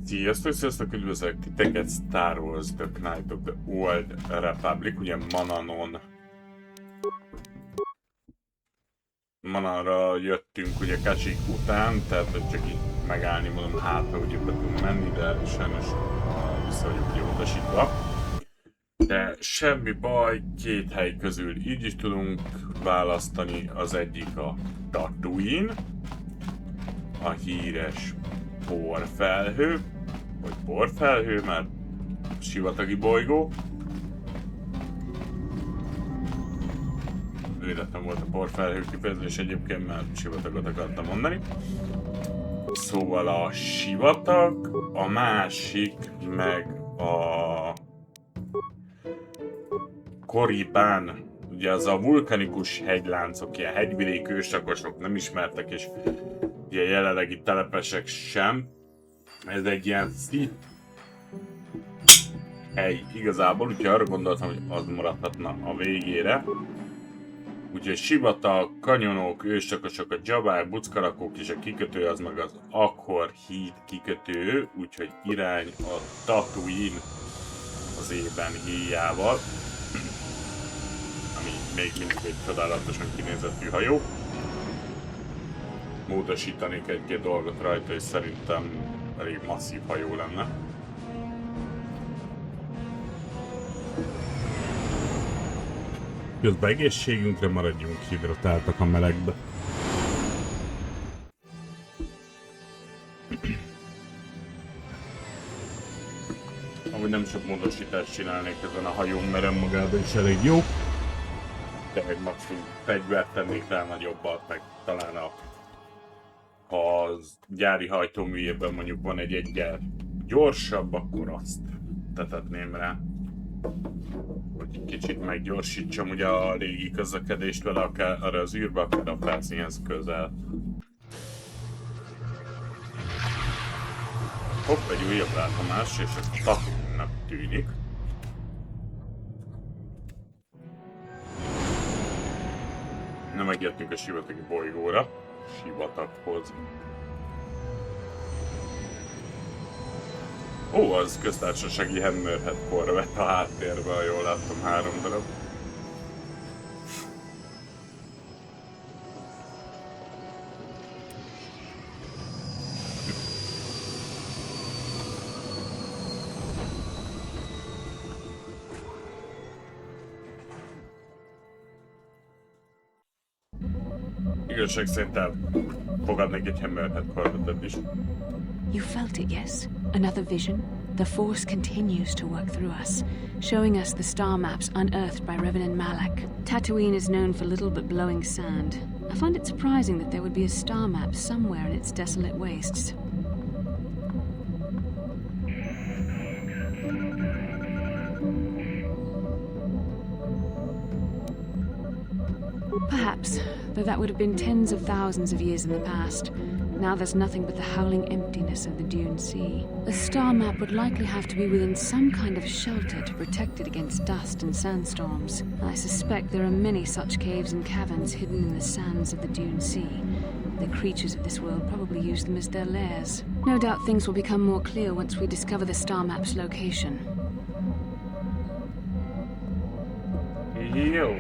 Sziasztok, üdvözlök titeket, Star Wars The Knights of the Old Republic, ugye Mananra jöttünk ugye Kashyyyk után, tehát hogy csak így megállni, mondom, hátra ugye be tudunk menni, de sajnos vissza vagyunk ugye utasítva. De semmi baj, két hely közül így is tudunk választani, az egyik a Tatooine, a híres porfelhő, vagy porfelhő, mert sivatagi bolygó. Véletlen volt a porfelhő kifejezés egyébként, mert sivatagot akartam mondani. Szóval a sivatag, a másik meg a Korribán, ugye az a vulkanikus hegyláncok, ilyen hegyvidéki őslakosok nem ismertek, és ilyen jelenlegi telepesek sem. Ez egy ilyen szít hely igazából, úgyhogy arra gondoltam, hogy az maradhatna a végére. Úgyhogy sivatag, kanyonok, őslakosok, a dzsabák, buckarakók és a kikötő az meg az Akkor híd kikötő, úgyhogy irány a Tatooine az ében héjával, ami még mindig egy csodálatosan kinézettű hajó. Módosítanék egy-két dolgot rajta, és szerintem elég masszív hajó lenne. Közben egészségünkre maradjunk hidratáltak a melegbe. Amúgy nem sok módosítást csinálnék ezen a hajón, mert önmagában is elég jó. De egy maximum fegyvert tennék rá nagyobbat, meg talán ha az gyári hajtóműjében mondjuk van egy egyel gyorsabb, akkor azt tetetném rá. Hogy kicsit meggyorsítsam ugye a légi közlekedést vele, akár arra az űrbe, akár a felszínhez közel. Hopp, egy újabb látomás, és ez Tatooine-nak tűnik. Nem megjöttünk a sivatagi bolygóra, sivataghoz. Ó, az köztársasági Hammerhead korvett a háttérben, ha jól láttam, 3 darab. Igazság szerint fogadnék egy Hammerhead korvettet is. You felt it, yes? Another vision? The Force continues to work through us, showing us the star maps unearthed by Reverend Malak. Tatooine is known for little but blowing sand. I find it surprising that there would be a star map somewhere in its desolate wastes. Perhaps, though that would have been tens of thousands of years in the past. Now there's nothing but the howling emptiness of the Dune Sea. A star map would likely have to be within some kind of shelter to protect it against dust and sandstorms. I suspect there are many such caves and caverns hidden in the sands of the Dune Sea. The creatures of this world probably use them as their lairs. No doubt things will become more clear once we discover the star map's location. Jó.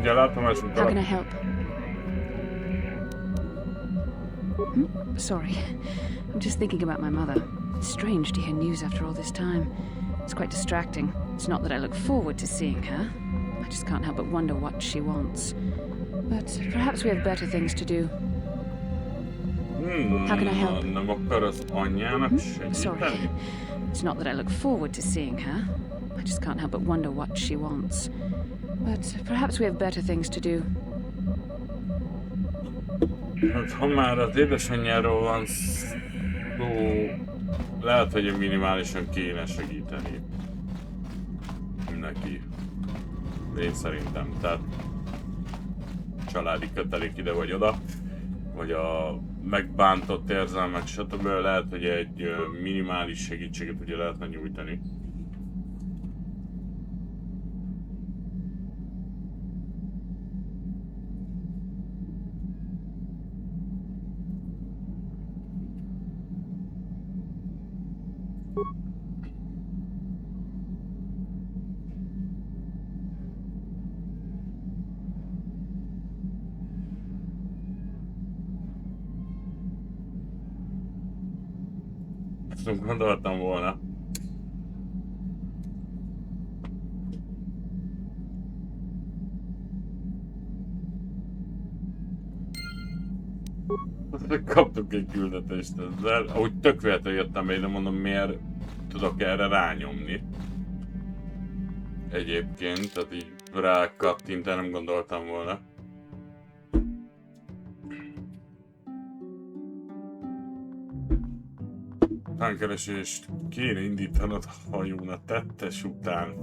How can I help? Sorry. I'm just thinking about my mother. It's strange to hear news after all this time. It's quite distracting. It's not that I look forward to seeing her. I just can't help but wonder what she wants. But perhaps we have better things to do. How can I help? Sorry. It's not that I look forward to seeing her. I just can't help but wonder what she wants. But perhaps we have better things to do. Hát, ha már az édesanyjáról van szó, lehet, hogy minimálisan kéne segíteni neki. Én szerintem, tehát családi kötelék ide vagy oda, vagy a megbántott érzelmek, stb. Lehet, hogy egy minimális segítséget ugye lehetne nyújtani. Gondoltam volna. Kaptuk egy küldetést ezzel. Ahogy tök véletlenül jöttem be, de mondom, miért tudok erre rányomni. Egyébként, tehát így rákattintani nem gondoltam volna. Tánkeresést kéne indítanod a hajón a tettes után.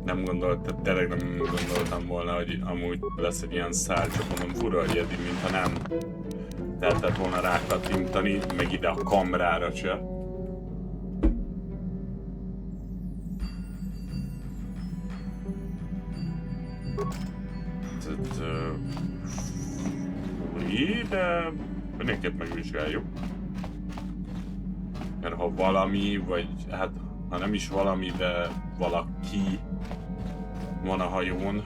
Nem gondoltam, tényleg nem gondoltam volna, hogy amúgy lesz egy ilyen szál, csak mondom fura, hogy eddig, mintha nem lehetett volna rákattintani, meg ide a kamrára se. De mindenképp megvizsgáljuk. Mert ha valami, vagy hát ha nem is valami, de valaki van a hajón.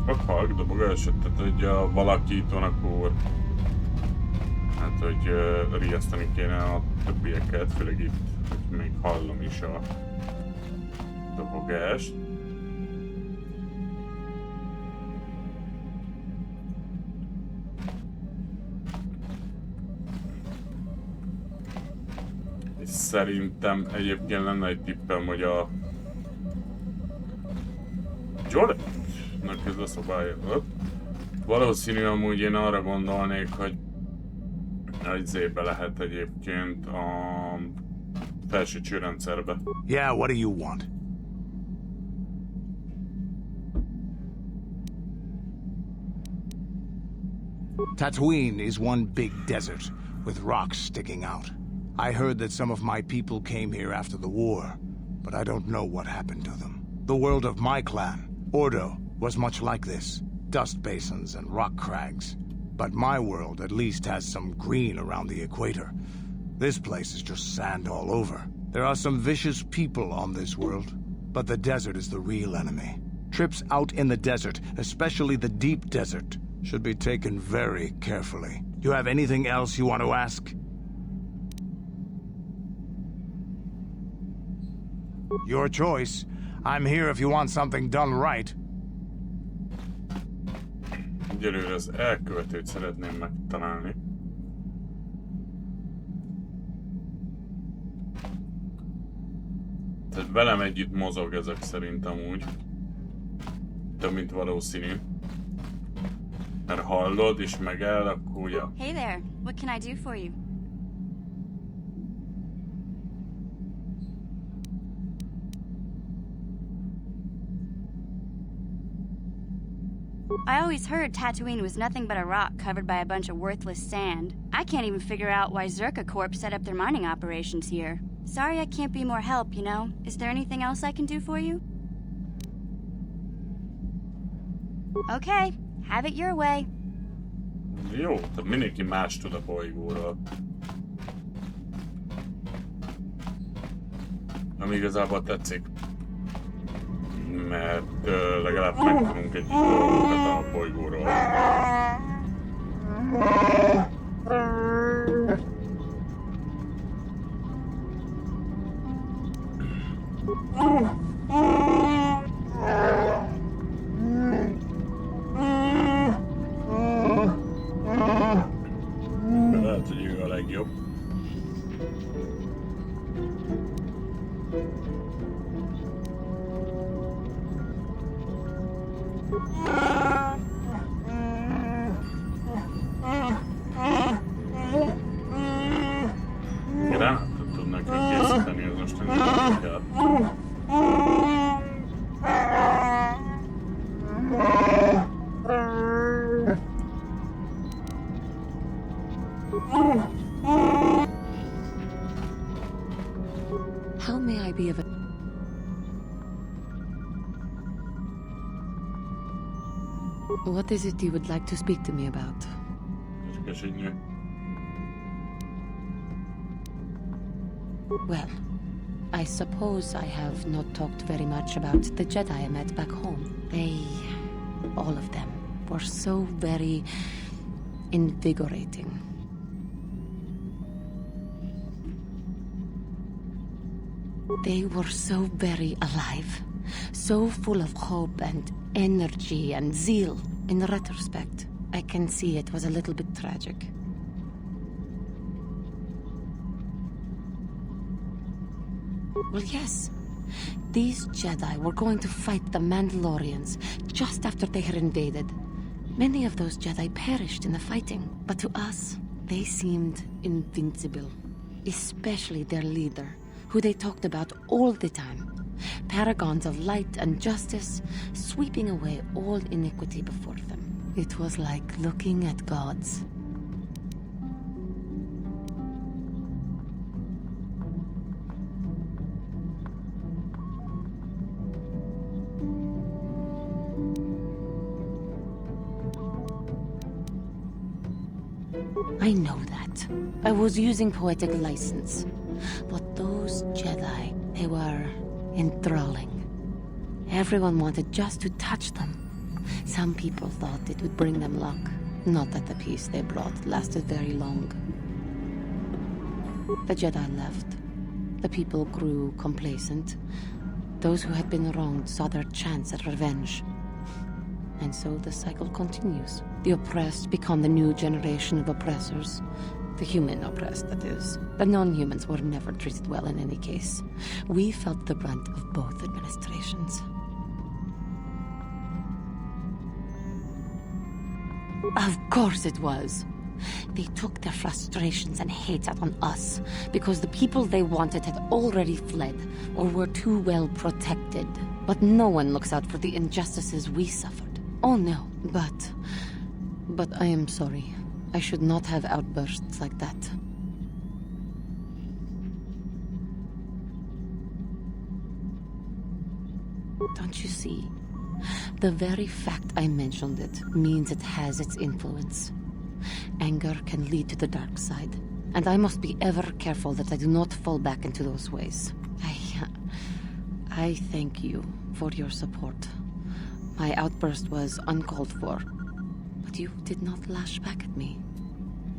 Bakhag, de maga esetet, hogy a valakit van, akkor hát, hogy riasztani kéne a többieket, főleg itt, hogy még hallom is a dobogást. És szerintem egyébként lenne egy tippem, hogy a Jordannak ez a szobája volt. Valószínű amúgy én arra gondolnék, hogy egy zébe lehet egyébként a felső csőrendszerbe. Yeah, what do you want? Tatooine is one big desert with rocks sticking out. I heard that some of my people came here after the war, but I don't know what happened to them. The world of my clan, Ordo, was much like this. Dust basins and rock crags. But my world at least has some green around the equator. This place is just sand all over. There are some vicious people on this world, but the desert is the real enemy. Trips out in the desert, especially the deep desert, should be taken very carefully. Do you have anything else you want to ask? Your choice. I'm here if you want something done right. Egyelőre az elkövetőt szeretném megtalálni. Tehát velem együtt mozog ezek szerint amúgy. Több mint valószínű. Mert hallod és megáll, akkor ugye... Hey there, what can I do for you? I always heard Tatooine was nothing but a rock covered by a bunch of worthless sand. I can't even figure out why Zerka Corp set up their mining operations here. Sorry I can't be more help, you know. Is there anything else I can do for you? Okay, have it your way. Jó, tehát mindenki más tud a bolygóról. Ami igazából tetszik. Mert legalább megtudunk egy dolgokat a bolygóról. Lehet, hogy ő a legjobb. Gránátot tudnak készíteni, az most nem kell. How may I be of a... What is it you would like to speak to me about? Köszönjük. Well, I suppose I have not talked very much about the Jedi I met back home. They, all of them, were so very invigorating. They were so very alive, so full of hope and energy and zeal. In retrospect, I can see it was a little bit tragic. Well, yes. These Jedi were going to fight the Mandalorians just after they had invaded. Many of those Jedi perished in the fighting, but to us, they seemed invincible. Especially their leader, who they talked about all the time. Paragons of light and justice, sweeping away all iniquity before them. It was like looking at gods. I know that. I was using poetic license. But those Jedi, they were enthralling. Everyone wanted just to touch them. Some people thought it would bring them luck. Not that the peace they brought lasted very long. The Jedi left. The people grew complacent. Those who had been wronged saw their chance at revenge. And so the cycle continues. The oppressed become the new generation of oppressors. The human oppressed, that is. The non-humans were never treated well in any case. We felt the brunt of both administrations. Of course it was. They took their frustrations and hate out on us because the people they wanted had already fled or were too well protected. But no one looks out for the injustices we suffered. Oh no, but I am sorry. I should not have outbursts like that. Don't you see? The very fact I mentioned it means it has its influence. Anger can lead to the dark side, and I must be ever careful that I do not fall back into those ways. I thank you for your support. My outburst was uncalled for, but you did not lash back at me.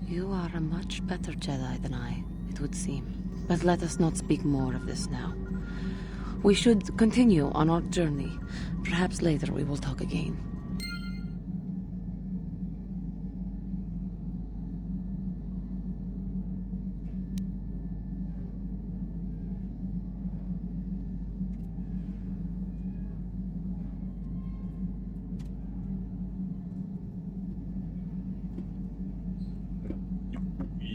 You are a much better Jedi than I, it would seem. But let us not speak more of this now. We should continue on our journey. Perhaps later we will talk again.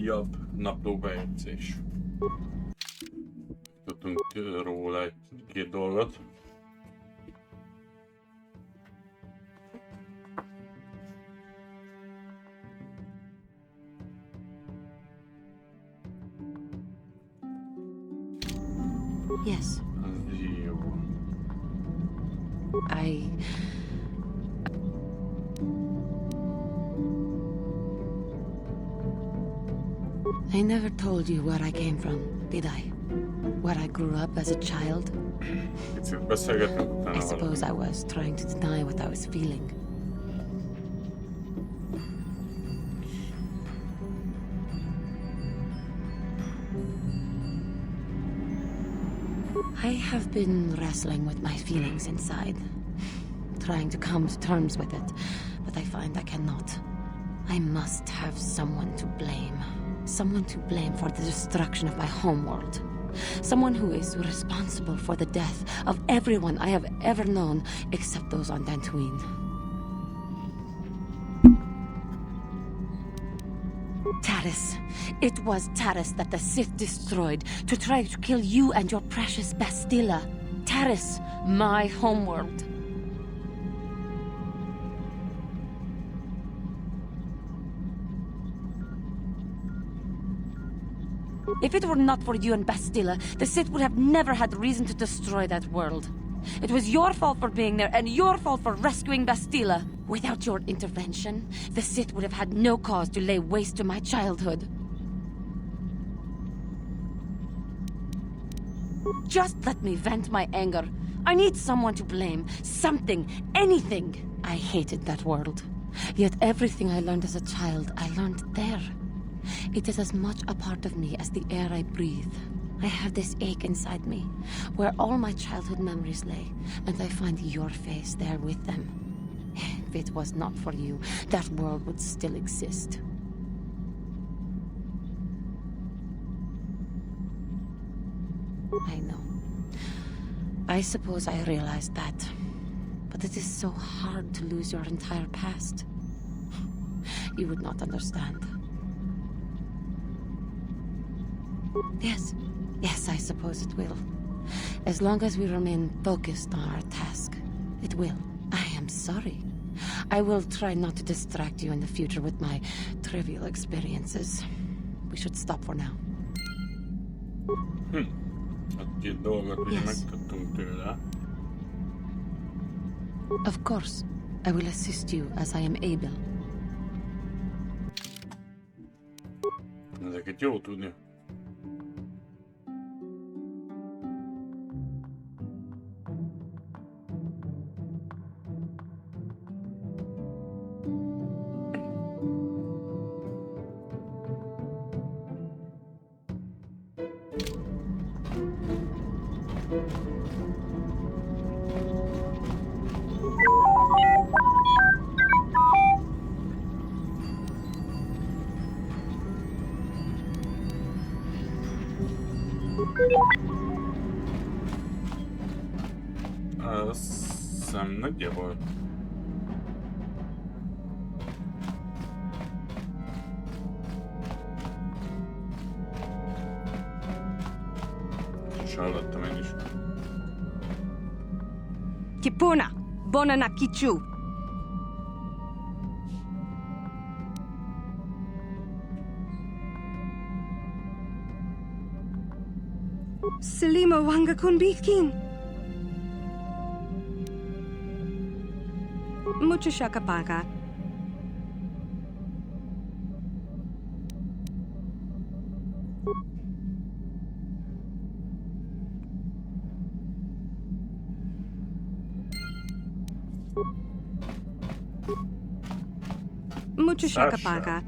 Jobb naplóbejegyzés. Tudtunk róla egy-két dolgot. Yes. Jó. I never told you where I came from, did I? Where I grew up as a child? Kicsit beszélgetünk utána. I suppose I was trying to deny what I was feeling. I have been wrestling with my feelings inside, trying to come to terms with it, but I find I cannot. I must have someone to blame. Someone to blame for the destruction of my homeworld. Someone who is responsible for the death of everyone I have ever known, except those on Tatooine. Taris. It was Taris that the Sith destroyed to try to kill you and your precious Bastila. Taris, my homeworld. If it were not for you and Bastila, the Sith would have never had reason to destroy that world. It was your fault for being there, and your fault for rescuing Bastila. Without your intervention, the Sith would have had no cause to lay waste to my childhood. Just let me vent my anger. I need someone to blame. Something. Anything. I hated that world. Yet everything I learned as a child, I learned there. It is as much a part of me as the air I breathe. I have this ache inside me, where all my childhood memories lay, and I find your face there with them. If it was not for you, that world would still exist. I know. I suppose I realized that. But it is so hard to lose your entire past. You would not understand. Yes, I suppose it will. As long as we remain focused on our task, it will. I am sorry. I will try not to distract you in the future with my trivial experiences. We should stop for now. Hát két dolgot ugye Yes. megtudtunk tőle. Of course, I will assist you as I am able. Ezeket jó tudni. Azt hiszem nagyjából. És hallottam én is. Kipuna, Bonana Kichu. Selima Wanga Kunbitkin. Mucho Shakapaga. Mucho Sasha. Shakapaga.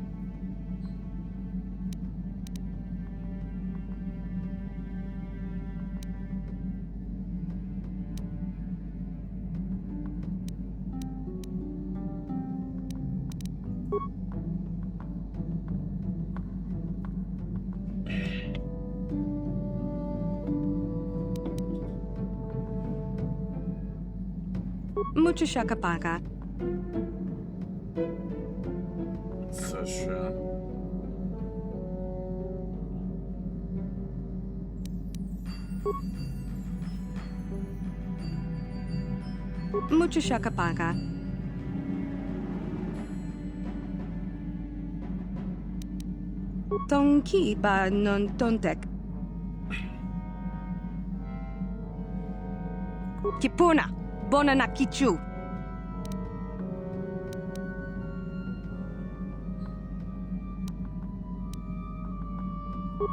Mucho Shakapaga. Sasha. Mucho Shakapaga. Tonki ba non tontek. Kipuna, Bonana Kichu.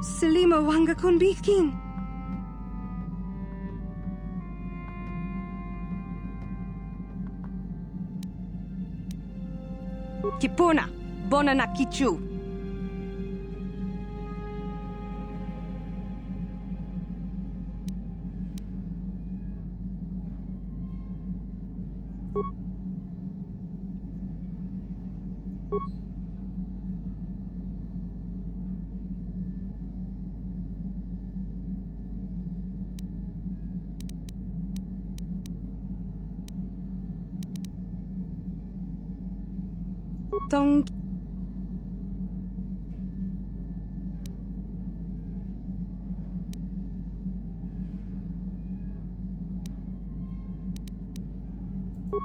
Selima Wanga Kunbitkin. Kipuna, Bonana Kichu. Tong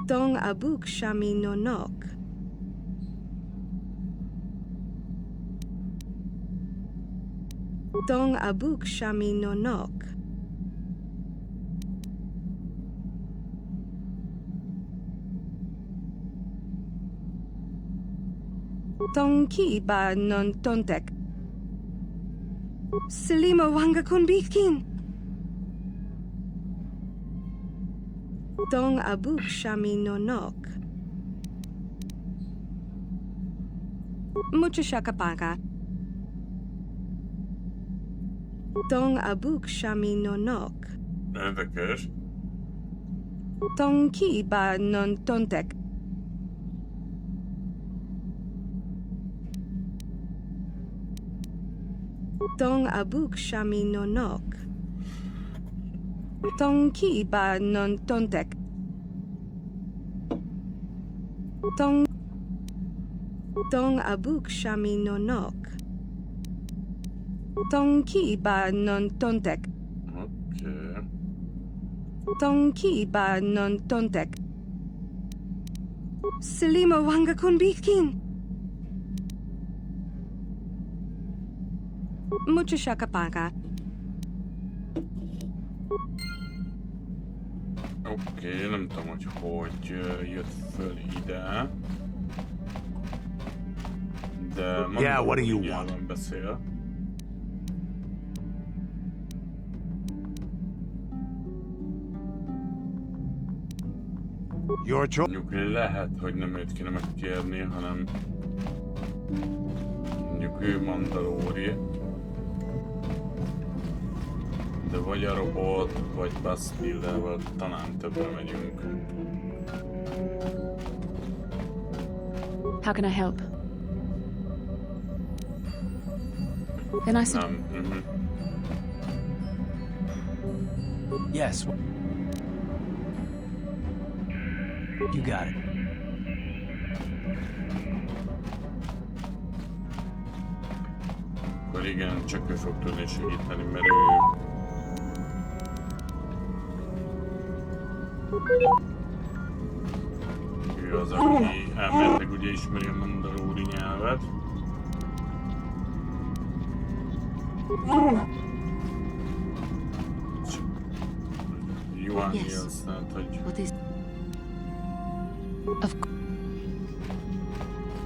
Dong Abuk Shami Nonok. Dong Abuk Shami Nonok. Tongki ba non tontek. Selima Wanga Kunbitkin. Dong abuk shami nonok. Mucho shakapaka. Dong abuk shami nonok. Érdekes. Dong ki ba non tontek. Dong abuk shami nonok. Dong ki ba non tontek. Dong abuk shami nonok. Dong ki ba non tontek. Oké. Dong ki ba non tontek. Selima wanga kun bikin. Mucho shakapaka. Oké, nem tudom, hogy jött föl ide. De Yeah, what do you nyelven want? beszél. Your choice. Mondjuk lehet, hogy nem őt kéne megkérni, hanem mondjuk ő Mandalóri. De vagy a robot, vagy Bastille-vel talán többre megyünk. How can I help? Then I said, Nem. Yes. You got it. Akkor igen, csak ő fog tudni segíteni, mert ő az, aki elméletileg ugye ismeri a mandalóri nyelvet. Juhani Yes. azt mondta, hogy What is... Of course.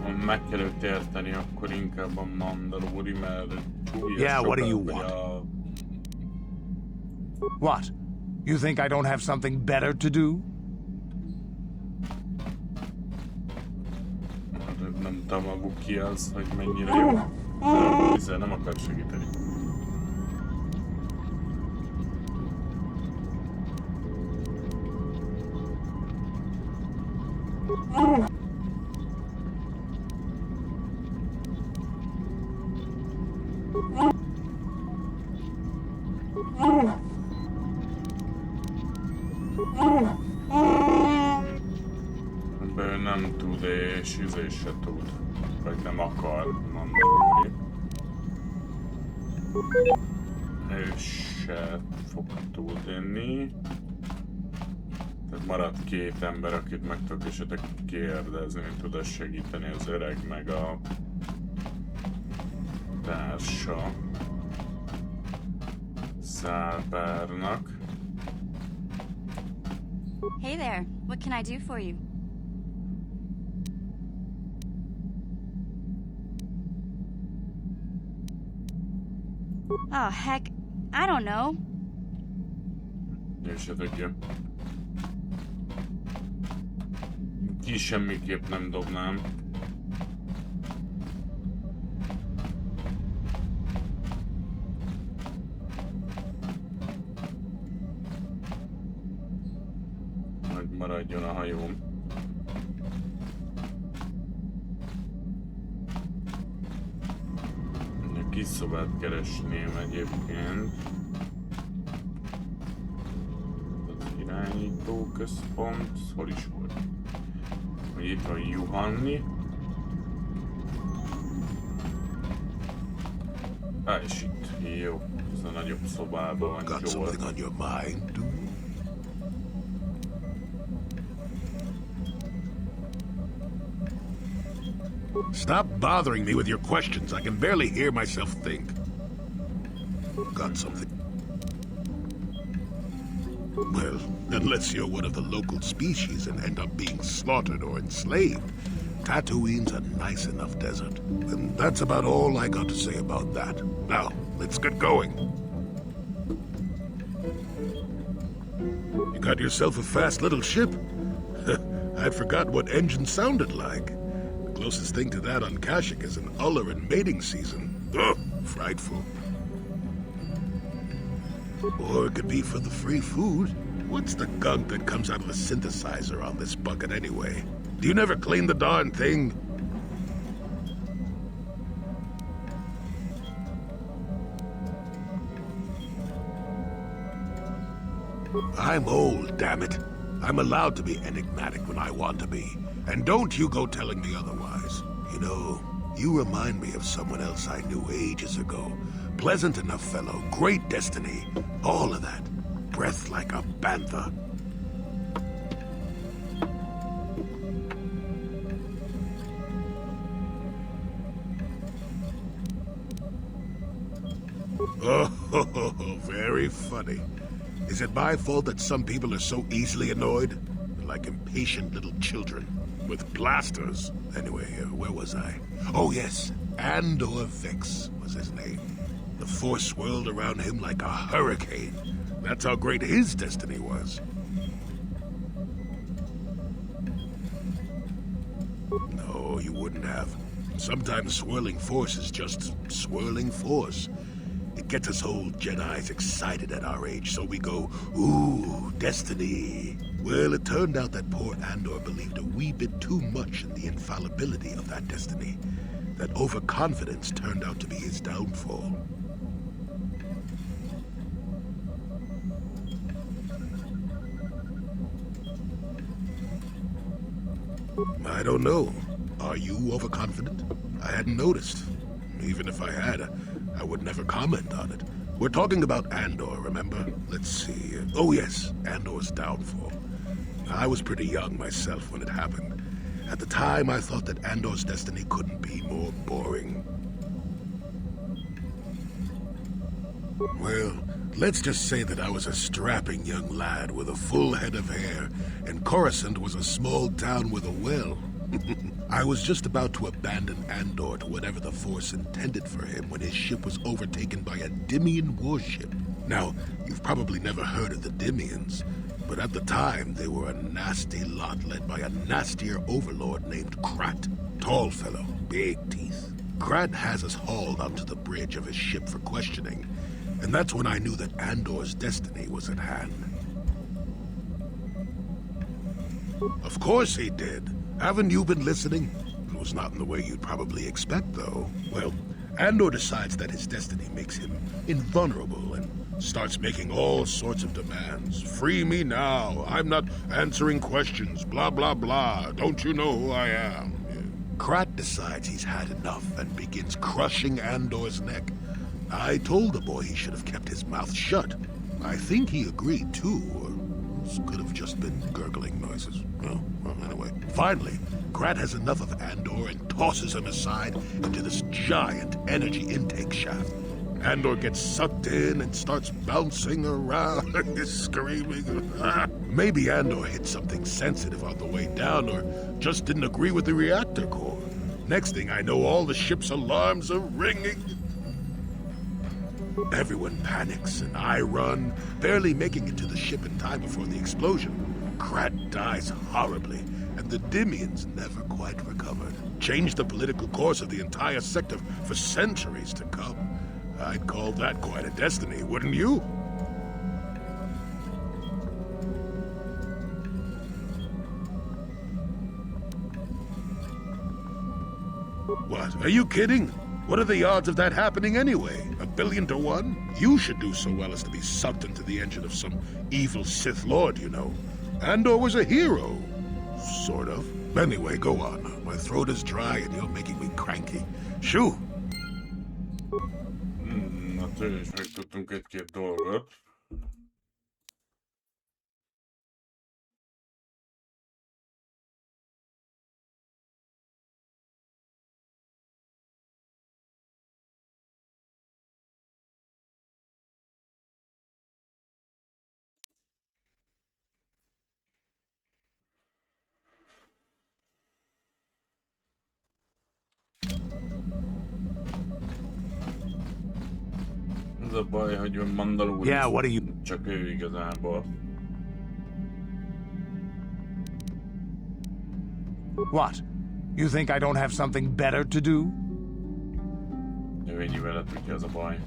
ha meg kell őt érteni, akkor inkább a mandalóri, mert csúlyos Yeah, what do you sokat, want? hogy a What? You think I don't have something better to do? nem tudom, a Wookie az, hogy mennyire jó. De hiszen nem akar segíteni. Ő nem tud és se tud. Vagy nem akar mondani. Ő se fog tudni. Tehát maradt két ember, akit meg tudok esetleg kérdezni, hogy tud segíteni az öreg meg a társa Szálpárnak. Hey there, what can I do for you? Oh, heck, I don't know. Ő se tudja. Ki semmiképp nem dobnám. Hogy maradjon a hajóm. A kis szobát keresném egyébként. Az irányító központ, hol is volt? Hogy itt van Juhani. És itt, jó, ez a nagyobb szobában van Got Joel. something on your mind, do you? Stop bothering me with your questions. I can barely hear myself think. Got something? Well, unless you're one of the local species and end up being slaughtered or enslaved, Tatooine's a nice enough desert. And that's about all I got to say about that. Now, let's get going. You got yourself a fast little ship. I'd forgotten what engine sounded like. The closest thing to that on Kashyyyk is an uller in mating season. Ugh, frightful. Or it could be for the free food. What's the gunk that comes out of the synthesizer on this bucket anyway? Do you never clean the darn thing? I'm old, damn it. I'm allowed to be enigmatic when I want to be. And don't you go telling me otherwise. You know, you remind me of someone else I knew ages ago. Pleasant enough fellow, great destiny, all of that. Breath like a bantha. Oh, very funny. Is it my fault that some people are so easily annoyed? They're like impatient little children with blasters. Anyway, where was I? Oh yes, Andor Vex was his name. The force swirled around him like a hurricane. That's how great his destiny was. No, you wouldn't have. Sometimes swirling force is just swirling force. It gets us old Jedis excited at our age, so we go, ooh, destiny. Well, it turned out that poor Andor believed a wee bit too much in the infallibility of that destiny. That overconfidence turned out to be his downfall. I don't know. Are you overconfident? I hadn't noticed. Even if I had, I would never comment on it. We're talking about Andor, remember? Let's see. Oh yes, Andor's downfall. I was pretty young myself when it happened. At the time, I thought that Andor's destiny couldn't be more boring. Well, let's just say that I was a strapping young lad with a full head of hair, and Coruscant was a small town with a well. I was just about to abandon Andor to whatever the Force intended for him when his ship was overtaken by a Dimian warship. Now, you've probably never heard of the Dimians, but at the time they were a nasty lot led by a nastier overlord named Krat. Tall fellow, big teeth. Krat has us hauled onto the bridge of his ship for questioning, and that's when I knew that Andor's destiny was at hand. Of course he did. Haven't you been listening? It was not in the way you'd probably expect, though. Well, Andor decides that his destiny makes him invulnerable and starts making all sorts of demands. Free me now. I'm not answering questions. Blah, blah, blah. Don't you know who I am? Krat decides he's had enough and begins crushing Andor's neck. I told the boy he should have kept his mouth shut. I think he agreed, too, or could have just been gurgling noises. Well, anyway. Finally, Krat has enough of Andor and tosses him aside into this giant energy intake shaft. Andor gets sucked in and starts bouncing around, screaming. Maybe Andor hit something sensitive on the way down, or just didn't agree with the reactor core. Next thing I know, all the ship's alarms are ringing. Everyone panics, and I run, barely making it to the ship in time before the explosion. Krat dies horribly, and the Dimians never quite recovered. Changed the political course of the entire sector for centuries to come. I'd call that quite a destiny, wouldn't you? What, are you kidding? What are the odds of that happening anyway? 1,000,000,000 to 1? You should do so well as to be sucked into the engine of some evil Sith Lord, you know. Andor was a hero. Sort of. Anyway, go on. My throat is dry and you're making me cranky. Shoo! Na tőle is megtudtunk egy-két dolgot. Ez a baj, hogy Mandalorian Yeah, what are you... csak ő igazából. What? You think I don't have something better to do? Növényi veled, ugye az a baj.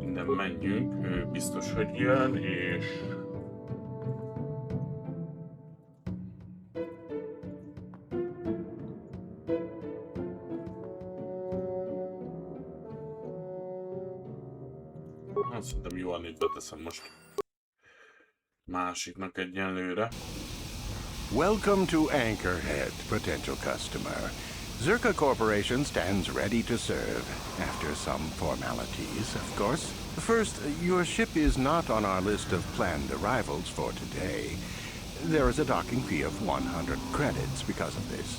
Innen menjünk, ő biztos, hogy jön, és... Azt mondtam, jól itt beteszem most másiknak egyenlőre. Welcome to Anchorhead, potential customer. Zerka Corporation stands ready to serve, after some formalities, of course. First, your ship is not on our list of planned arrivals for today. There is a docking fee of 100 credits because of this.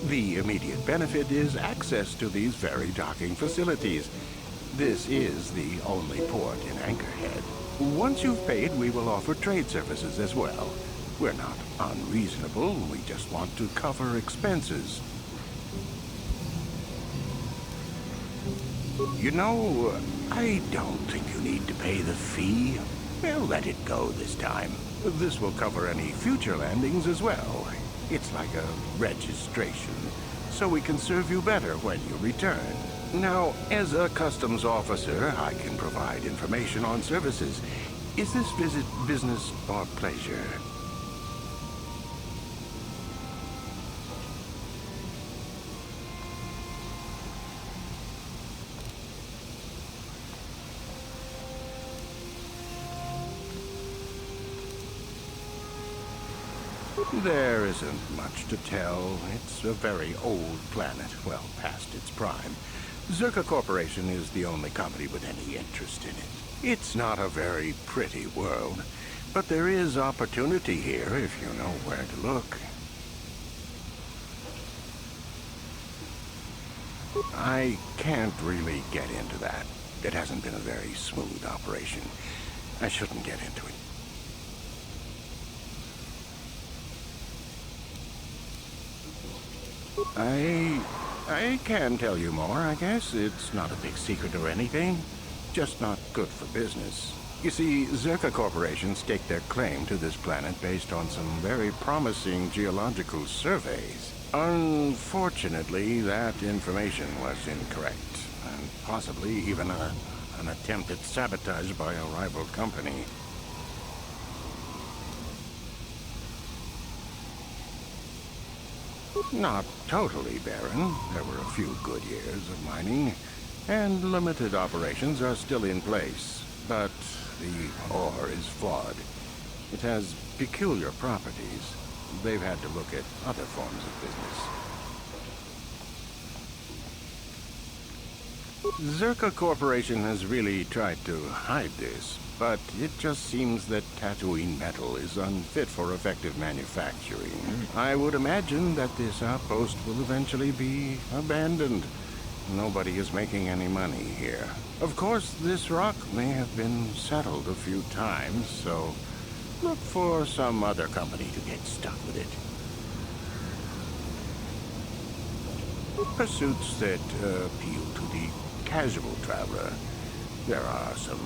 The immediate benefit is access to these very docking facilities. This is the only port in Anchorhead. Once you've paid, we will offer trade services as well. We're not unreasonable, we just want to cover expenses. You know, I don't think you need to pay the fee. Well, let it go this time. This will cover any future landings as well. It's like a registration, so we can serve you better when you return. Now, as a customs officer, I can provide information on services. Is this visit business or pleasure? There isn't much to tell. It's a very old planet, well past its prime. Zerka Corporation is the only company with any interest in it. It's not a very pretty world, but there is opportunity here if you know where to look. I can't really get into that. It hasn't been a very smooth operation. I shouldn't get into it. I can tell you more, I guess. It's not a big secret or anything. Just not good for business. You see, Zerka Corporation staked their claim to this planet based on some very promising geological surveys. Unfortunately, that information was incorrect, and possibly even an attempt at sabotage by a rival company. Not totally barren. There were a few good years of mining, and limited operations are still in place. But the ore is flawed. It has peculiar properties. They've had to look at other forms of business. Zerka Corporation has really tried to hide this, but it just seems that Tatooine metal is unfit for effective manufacturing. I would imagine that this outpost will eventually be abandoned. Nobody is making any money here. Of course, this rock may have been settled a few times, so look for some other company to get stuck with it. Pursuits that appeal to the casual traveler. There are some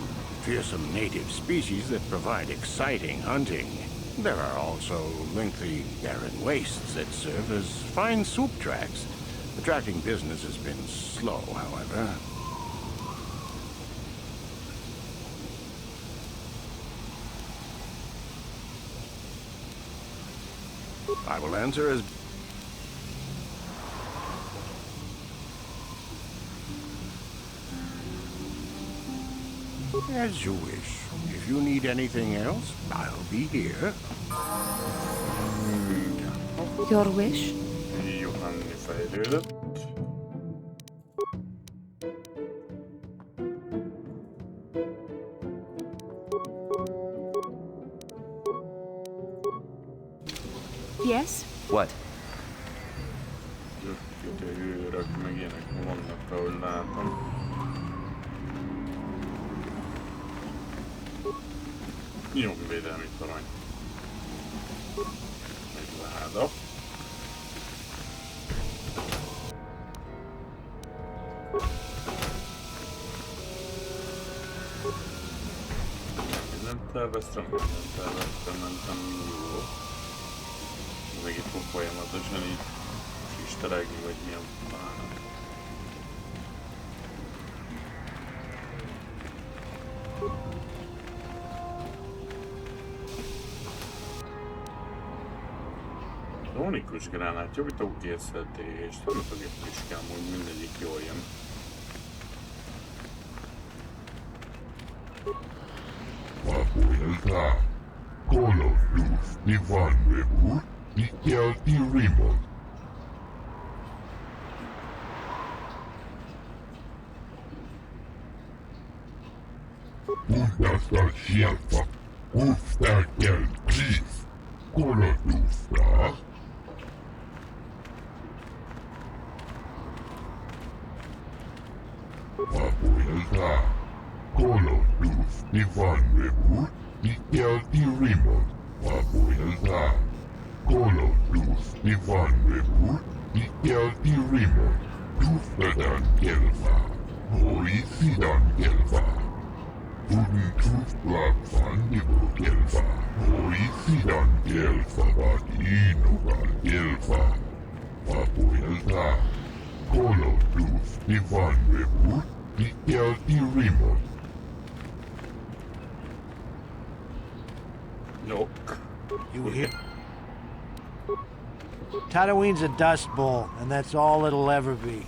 fearsome native species that provide exciting hunting. There are also lengthy, barren wastes that serve as fine soup tracks. Attracting business has been slow, however. I will answer as you wish. If you need anything else, I'll be here. Your wish? Johanni fejlődött. Yes? What? Őrök, meg ilyenek vannak, ahogy látom. Nyomvédelmi torony. Egy láda. Mindent terveztem, mentem jól. Meg itt fog folyamatosan így isteregni, vagy milyen bánat. Sonikus gránát, jobb itt a készítést, nem fogja friskám, hogy mindegyik jól jön. Papuelta, Colossus, Ivan Rebut, Mikel Rimon. Puntastal Shelfa, Ustakel Kis, Colossusta. Papuelta, Colossus, Ivan Rebut, Mikel Rimon. Papuelta, Colossus, Ivan Rebut, Mikel Rimon. Tustadan Kelva, Hoi Sidan Kelva. Tudn Tustlag van Nibo Kelva, Hoi Sidan Kelva, Vad Inogal Kelva. Papuelta, Colossus, Ivan Rebut, Mikel Rimon. Nope. You hear? Tatooine's a dust bowl, and that's all it'll ever be.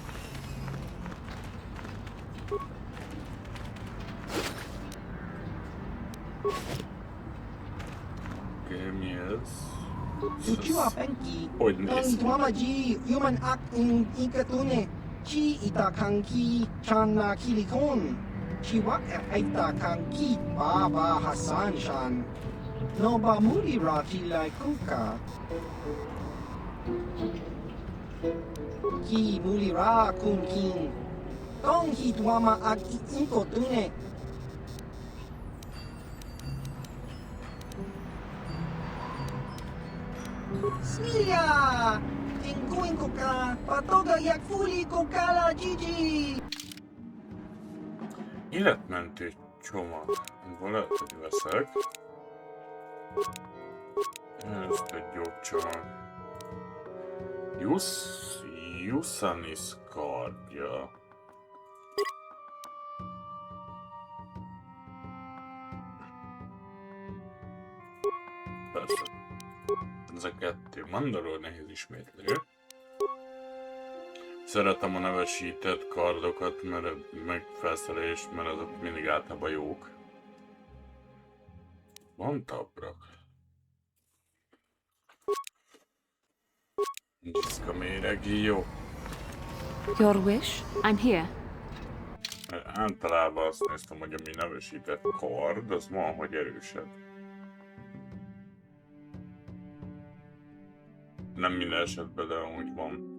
Okay, mi ez? Uchiwa Penki, Hogy néz ki? Tuamaji, Human Act in Ikatune, Chi Itakanki, Channa Kilikon, Chiwak Aitakanki, Baba Hassan Shan, Noba Murira Kilai Kuka, Ki Mulira Kun King, Tong Hi Tuama Ak Ikotune. Smilia! Tingkuin ko ka! Patoga yak fuli ko kala Gigi! Életmentő csomag. Lehet, hogy veszek. Ezt egy gyógycsomag. Jussanis kardja. Persze. Ez a kettő. Mandalor nehéz ismétlő. Szeretem a nevesített kardokat, meg felszerelést, mert azok mindig általában jók. Van tabrak. Diszka méregi, jó. Your wish? I'm here. Általában azt néztem, hogy ami nevesített kard, az van, hogy erősebb. Nem minden esetben, de amúgy van.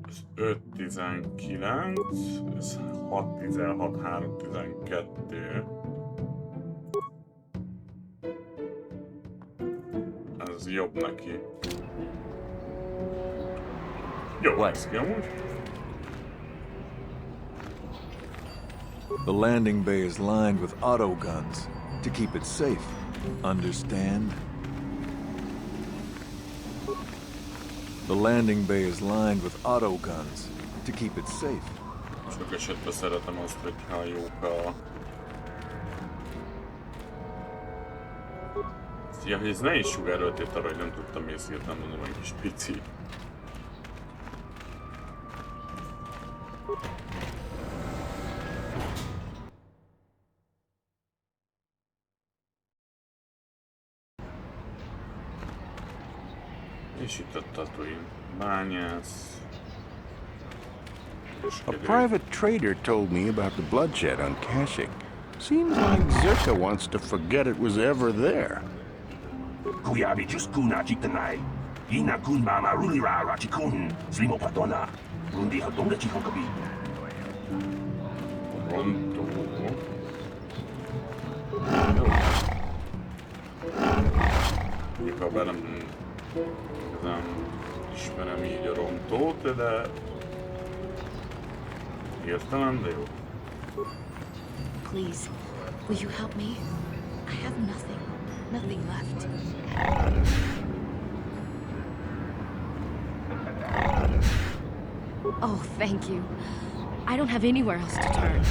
Ez 5-19, ez 6-16, 3-12. Ez jobb neki. Jó, ez ki amúgy. The landing bay is lined with auto guns to keep it safe. Understand? The landing bay is lined with auto guns to keep it safe. Sok esetben szeretem azt, hogyha jók a... Ja, hogy ez ne is sugáröltét arra, hogy nem tudtam észírtam, mondom, egy kis pici. És itt a Tatooine bányász. A private trader told me about the bloodshed on Kashyyyk. Seems like Zerka wants to forget it was ever there. Kuyabi Juskuna Chitanai. Ina Kun Mama Runira Rachikun, Slimo Patona, Rundi Hadonga Chikonkabi. Rontó. Mondjuk, bár nem igazán ismerem így a rontót, de Hirtelen, de jó. Please, will you help me? I have nothing left. Oh, thank you. I don't have anywhere else to turn.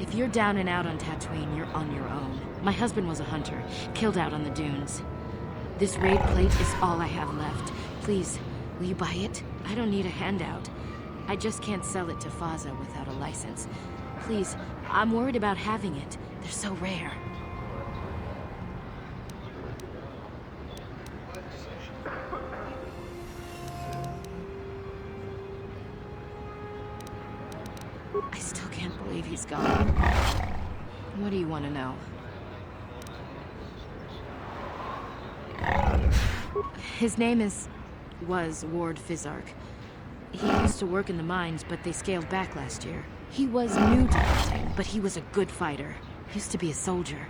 If you're down and out on Tatooine, you're on your own. My husband was a hunter, killed out on the dunes. This raid plate is all I have left. Please, will you buy it? I don't need a handout. I just can't sell it to Faza without a license. Please, I'm worried about having it. They're so rare. I still can't believe he's gone. What do you want to know? His name was Ward Fizark. He used to work in the mines, but they scaled back last year. He was new to hunting, but he was a good fighter. Used to be a soldier.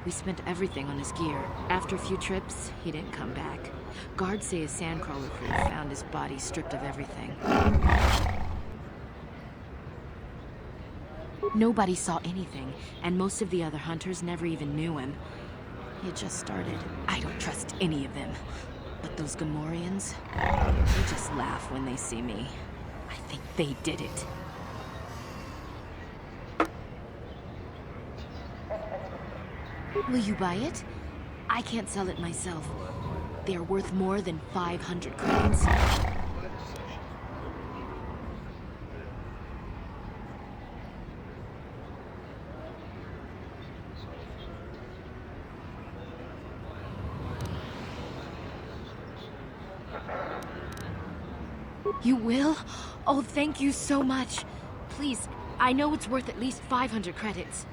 We spent everything on his gear. After a few trips, he didn't come back. Guards say his sandcrawler crew found his body stripped of everything. Nobody saw anything, and most of the other hunters never even knew him. He had just started. I don't trust any of them. But those Gamorreans, they just laugh when they see me. I think they did it. Will you buy it? I can't sell it myself. They are worth more than 500 credits. You will? Oh, thank you so much. Please, I know it's worth at least 500 credits.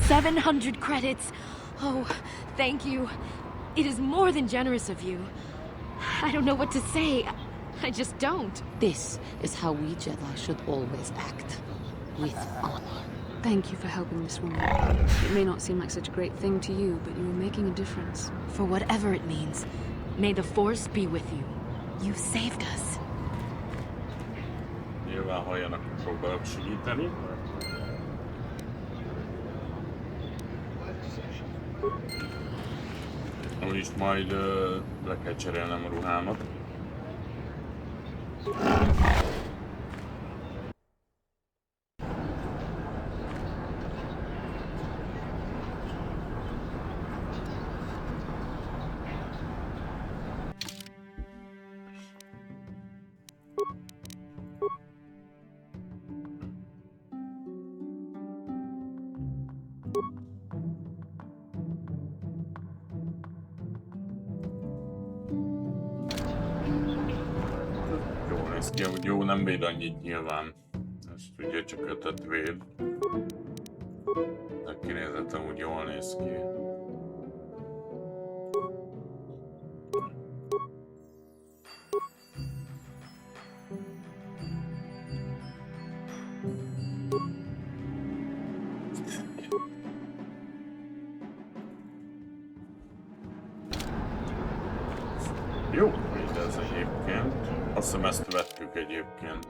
$700 credits. Oh, thank you. It is more than generous of you. I don't know what to say. I just don't. This is how we Jedi should always act. With honor. Thank you for helping this woman. It may not seem like such a great thing to you, but you are making a difference. For whatever it means, may the Force be with you. You saved us. Nyilván halljanak, próbálok segíteni. Úgyis majd le kell cserélnem a ruhámat. Jó, nem véd annyit nyilván. Ezt ugye csak 5-öt véd. De kinézetem úgy jól néz ki. Jó, mindez egyébként. Azt hiszem ezt vettük egyébként.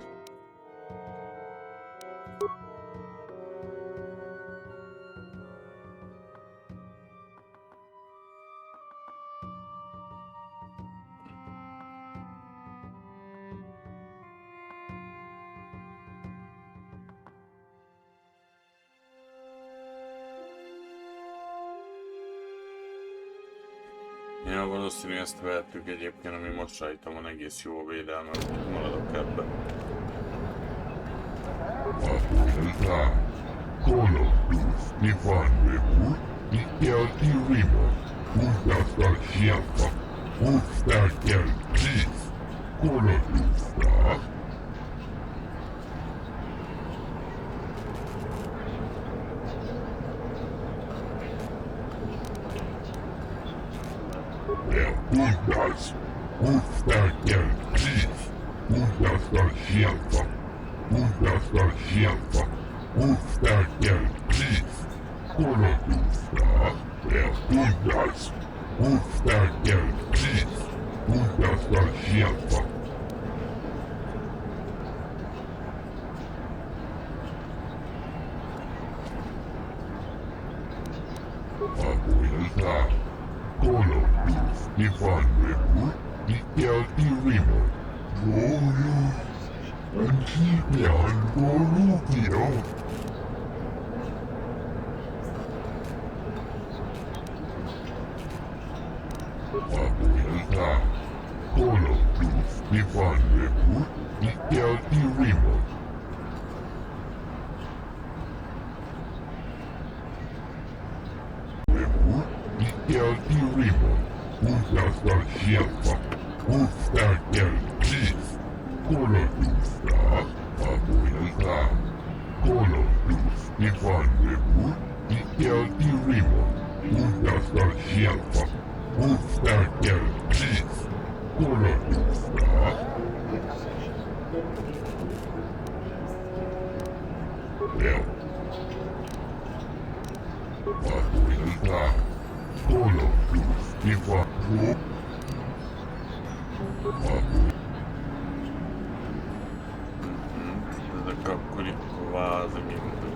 Ja, valószínűleg ezt vettük egyébként, ami most rajta van egész jó a védelme, úgyhogy maradok ebbe. Undas, Ustaker Chief, Undasta Shielfa, Undasta Shielfa, Ustaker Chief, Kolotusta, tundas, ustakel kis, tundasta sieltä. Abuelta, kolotus, ifanneku, ikelti rimo, joulus, ankipian kolukio. Abuelta, kolotus, ifanneku, ikelti rimo. Ikelti rimo, puhdasta sieltä, ustakel kis, kolotusta, abuelta, kolotus, ifanneku, ikelti rimo, puhdasta sieltä, ustakel kis, kolotusta. Abuelta, kolotus, ifanneku. Это как кваза минуты.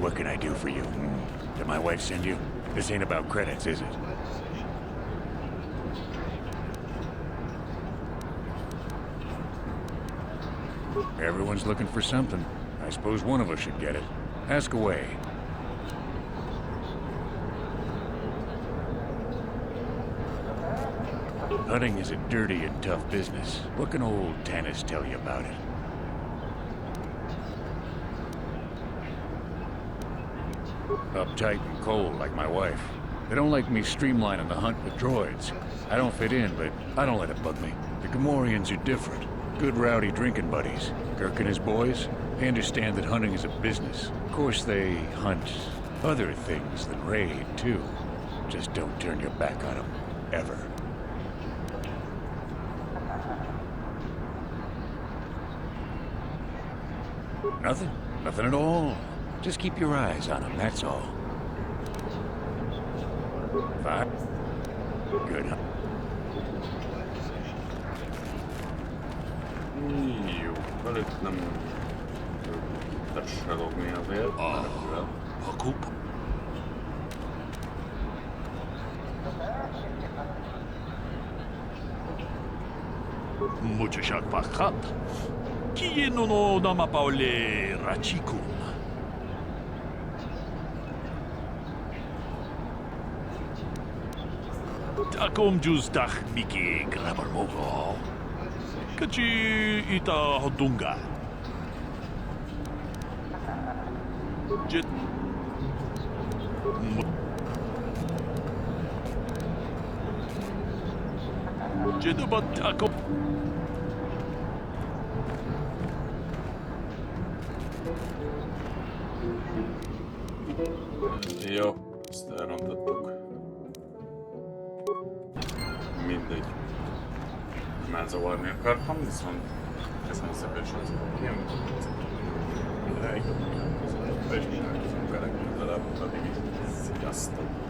What can I do for you? Did my wife send you? This ain't about credits, is it? Everyone's looking for something. I suppose one of us should get it. Ask away. Hunting is a dirty and tough business. What can old Tanis tell you about it? Uptight and cold like my wife. They don't like me streamlining the hunt with droids. I don't fit in, but I don't let it bug me. The Gamorreans are different. Good rowdy drinking buddies. Kirk and his boys, they understand that hunting is a business. Of course they hunt other things than raid, too. Just don't turn your back on them. Ever. Nothing. Nothing at all. Just keep your eyes on them, that's all. Fine. Good, huh? Jó, előtt nem tesselogni azért. A kup. Mucho shakpakat. Kieno no namapaole rachikun. Takom justach miki grabarmogo. Kachi ita hodunga. Jet. Jedubat takom. Jó, ezt elrontottuk. Mindegy. Már zavarni akartam, viszont ezen a szépen sem ilyen elég. És találkozunk a legközelebb, addig is. Sziasztok!